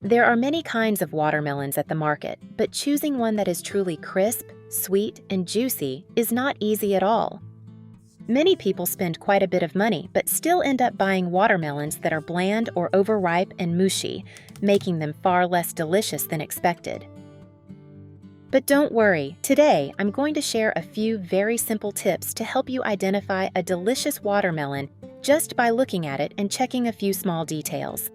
There are many kinds of watermelons at the market, but choosing one that is truly crisp, sweet, and juicy is not easy at all. Many people spend quite a bit of money, but still end up buying watermelons that are bland or overripe and mushy, making them far less delicious than expected. But don't worry, today I'm going to share a few very simple tips to help you identify a delicious watermelon just by looking at it and checking a few small details.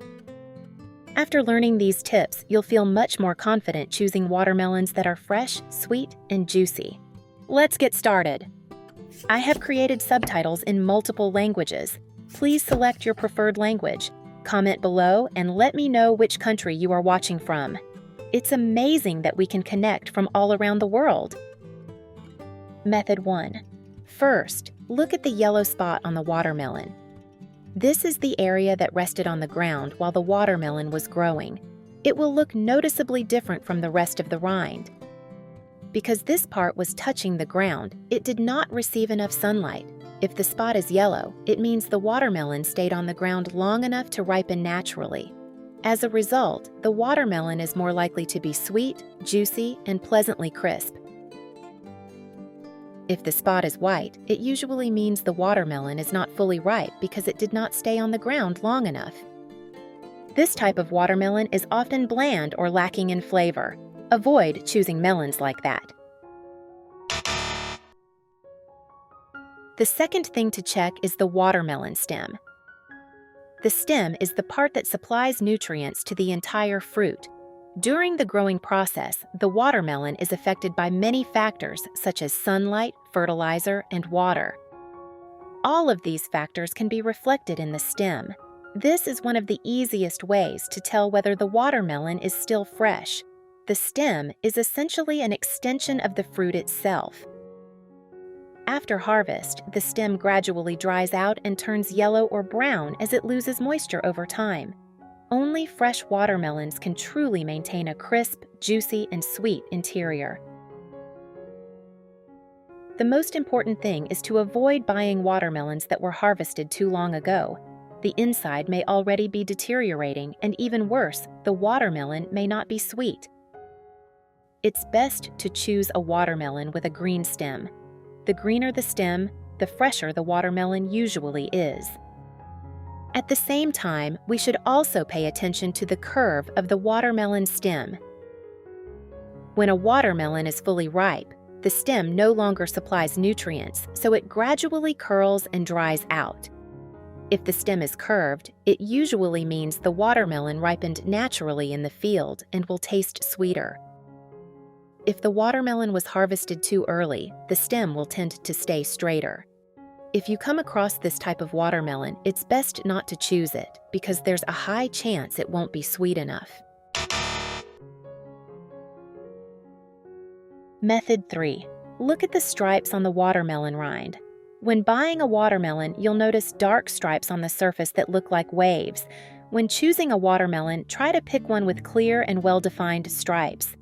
After learning these tips, you'll feel much more confident choosing watermelons that are fresh, sweet, and juicy. Let's get started. I have created subtitles in multiple languages. Please select your preferred language. Comment below and let me know which country you are watching from. It's amazing that we can connect from all around the world. Method 1. First, look at the yellow spot on the watermelon. This is the area that rested on the ground while the watermelon was growing. It will look noticeably different from the rest of the rind. Because this part was touching the ground, it did not receive enough sunlight. If the spot is yellow, it means the watermelon stayed on the ground long enough to ripen naturally. As a result, the watermelon is more likely to be sweet, juicy, and pleasantly crisp. If the spot is white, it usually means the watermelon is not fully ripe because it did not stay on the ground long enough. This type of watermelon is often bland or lacking in flavor. Avoid choosing melons like that. The second thing to check is the watermelon stem. The stem is the part that supplies nutrients to the entire fruit. During the growing process, the watermelon is affected by many factors such as sunlight, fertilizer, and water. All of these factors can be reflected in the stem. This is one of the easiest ways to tell whether the watermelon is still fresh. The stem is essentially an extension of the fruit itself. After harvest, the stem gradually dries out and turns yellow or brown as it loses moisture over time. Only fresh watermelons can truly maintain a crisp, juicy, and sweet interior. The most important thing is to avoid buying watermelons that were harvested too long ago. The inside may already be deteriorating, and even worse, the watermelon may not be sweet. It's best to choose a watermelon with a green stem. The greener the stem, the fresher the watermelon usually is. At the same time, we should also pay attention to the curve of the watermelon stem. When a watermelon is fully ripe, the stem no longer supplies nutrients, so it gradually curls and dries out. If the stem is curved, it usually means the watermelon ripened naturally in the field and will taste sweeter. If the watermelon was harvested too early, the stem will tend to stay straighter. If you come across this type of watermelon, it's best not to choose it because there's a high chance it won't be sweet enough. Method 3. Look at the stripes on the watermelon rind. When buying a watermelon, you'll notice dark stripes on the surface that look like waves. When choosing a watermelon, try to pick one with clear and well-defined stripes.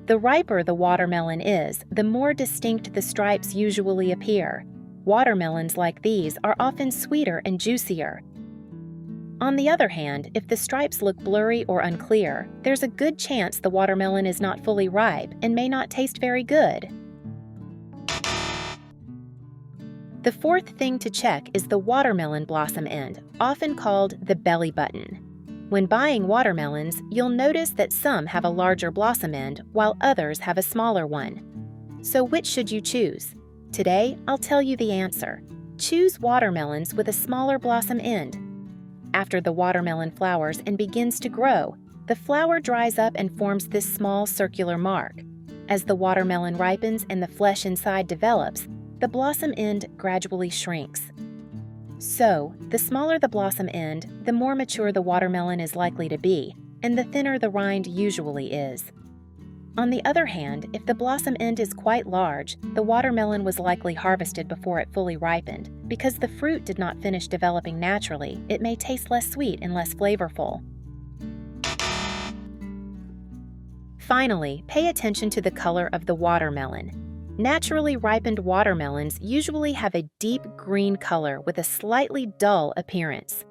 The riper the watermelon is, the more distinct the stripes usually appear. Watermelons like these are often sweeter and juicier. On the other hand, if the stripes look blurry or unclear, there's a good chance the watermelon is not fully ripe and may not taste very good. The fourth thing to check is the watermelon blossom end, often called the belly button. When buying watermelons, you'll notice that some have a larger blossom end while others have a smaller one. So which should you choose? Today, I'll tell you the answer. Choose watermelons with a smaller blossom end. After the watermelon flowers and begins to grow, the flower dries up and forms this small circular mark. As the watermelon ripens and the flesh inside develops, the blossom end gradually shrinks. So, the smaller the blossom end, the more mature the watermelon is likely to be, and the thinner the rind usually is. On the other hand, if the blossom end is quite large, the watermelon was likely harvested before it fully ripened. Because the fruit did not finish developing naturally, it may taste less sweet and less flavorful. Finally, pay attention to the color of the watermelon. Naturally ripened watermelons usually have a deep green color with a slightly dull appearance.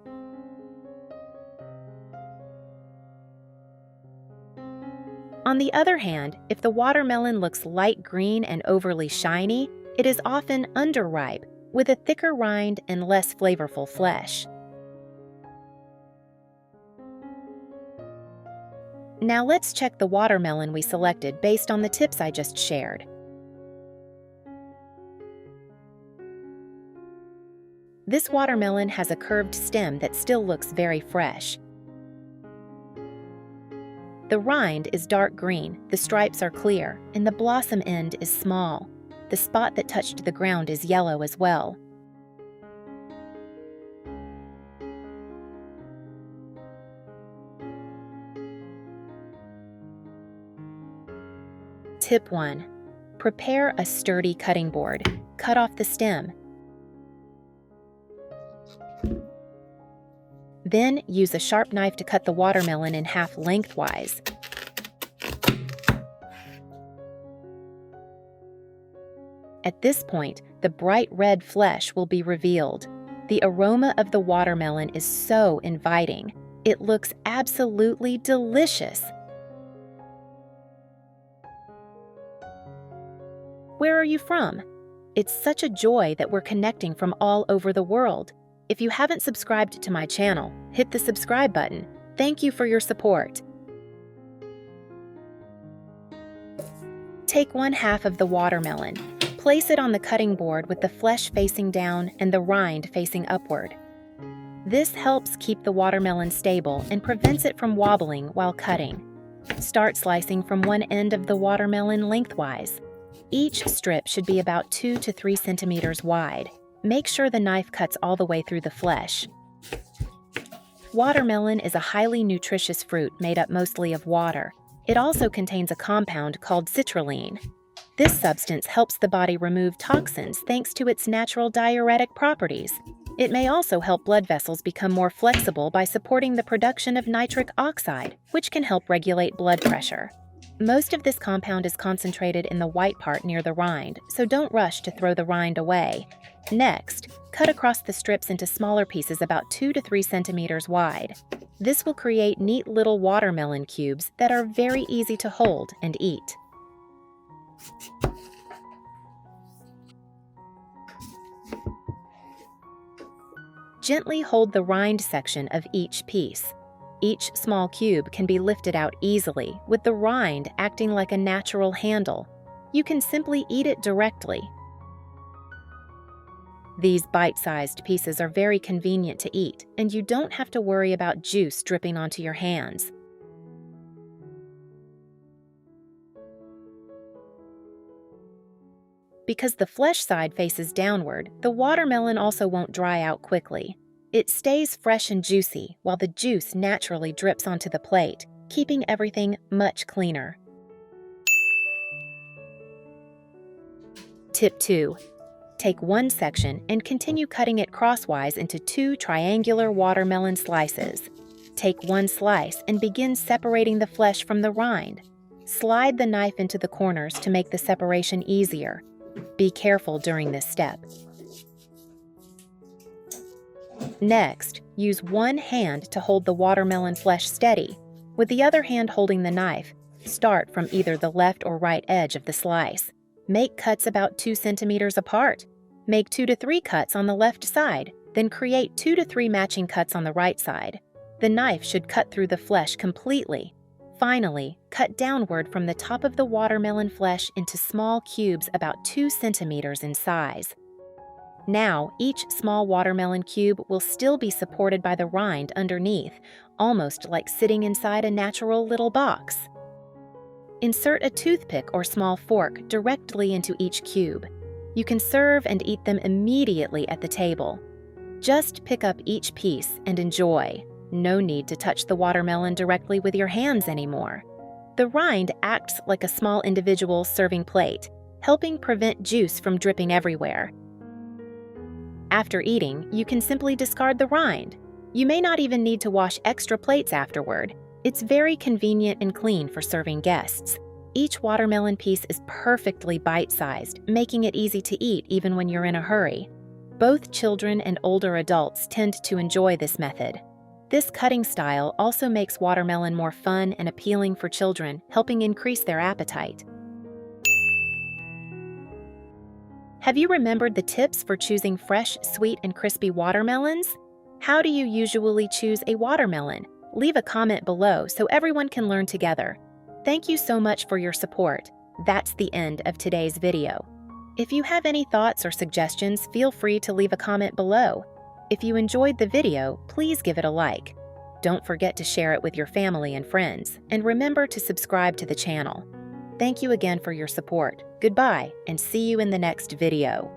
On the other hand, if the watermelon looks light green and overly shiny, it is often underripe, with a thicker rind and less flavorful flesh. Now let's check the watermelon we selected based on the tips I just shared. This watermelon has a curved stem that still looks very fresh. The rind is dark green, the stripes are clear, and the blossom end is small. The spot that touched the ground is yellow as well. Tip 1. Prepare a sturdy cutting board. Cut off the stem. Then use a sharp knife to cut the watermelon in half lengthwise. At this point, the bright red flesh will be revealed. The aroma of the watermelon is so inviting. It looks absolutely delicious. Where are you from? It's such a joy that we're connecting from all over the world. If you haven't subscribed to my channel, hit the subscribe button. Thank you for your support. Take 1/2 of the watermelon. Place it on the cutting board with the flesh facing down and the rind facing upward. This helps keep the watermelon stable and prevents it from wobbling while cutting. Start slicing from one end of the watermelon lengthwise. Each strip should be about 2 to 3 centimeters wide. Make sure the knife cuts all the way through the flesh. Watermelon is a highly nutritious fruit made up mostly of water. It also contains a compound called citrulline. This substance helps the body remove toxins thanks to its natural diuretic properties. It may also help blood vessels become more flexible by supporting the production of nitric oxide, which can help regulate blood pressure. Most of this compound is concentrated in the white part near the rind, so don't rush to throw the rind away. Next, cut across the strips into smaller pieces about 2 to 3 centimeters wide. This will create neat little watermelon cubes that are very easy to hold and eat. Gently hold the rind section of each piece. Each small cube can be lifted out easily, with the rind acting like a natural handle. You can simply eat it directly. These bite-sized pieces are very convenient to eat, and you don't have to worry about juice dripping onto your hands. Because the flesh side faces downward, the watermelon also won't dry out quickly. It stays fresh and juicy while the juice naturally drips onto the plate, keeping everything much cleaner. Tip 2. Take one section and continue cutting it crosswise into 2 triangular watermelon slices. Take one slice and begin separating the flesh from the rind. Slide the knife into the corners to make the separation easier. Be careful during this step. Next, use one hand to hold the watermelon flesh steady, with the other hand holding the knife. Start from either the left or right edge of the slice. Make cuts about 2 centimeters apart. Make 2 to 3 cuts on the left side, then create 2 to 3 matching cuts on the right side. The knife should cut through the flesh completely. Finally, cut downward from the top of the watermelon flesh into small cubes about 2 centimeters in size. Now, each small watermelon cube will still be supported by the rind underneath, almost like sitting inside a natural little box. Insert a toothpick or small fork directly into each cube. You can serve and eat them immediately at the table. Just pick up each piece and enjoy. No need to touch the watermelon directly with your hands anymore. The rind acts like a small individual serving plate, helping prevent juice from dripping everywhere. After eating, you can simply discard the rind. You may not even need to wash extra plates afterward. It's very convenient and clean for serving guests. Each watermelon piece is perfectly bite-sized, making it easy to eat even when you're in a hurry. Both children and older adults tend to enjoy this method. This cutting style also makes watermelon more fun and appealing for children, helping increase their appetite. Have you remembered the tips for choosing fresh, sweet, and crispy watermelons? How do you usually choose a watermelon? Leave a comment below so everyone can learn together. Thank you so much for your support. That's the end of today's video. If you have any thoughts or suggestions, feel free to leave a comment below. If you enjoyed the video, please give it a like. Don't forget to share it with your family and friends, and remember to subscribe to the channel. Thank you again for your support. Goodbye, and see you in the next video.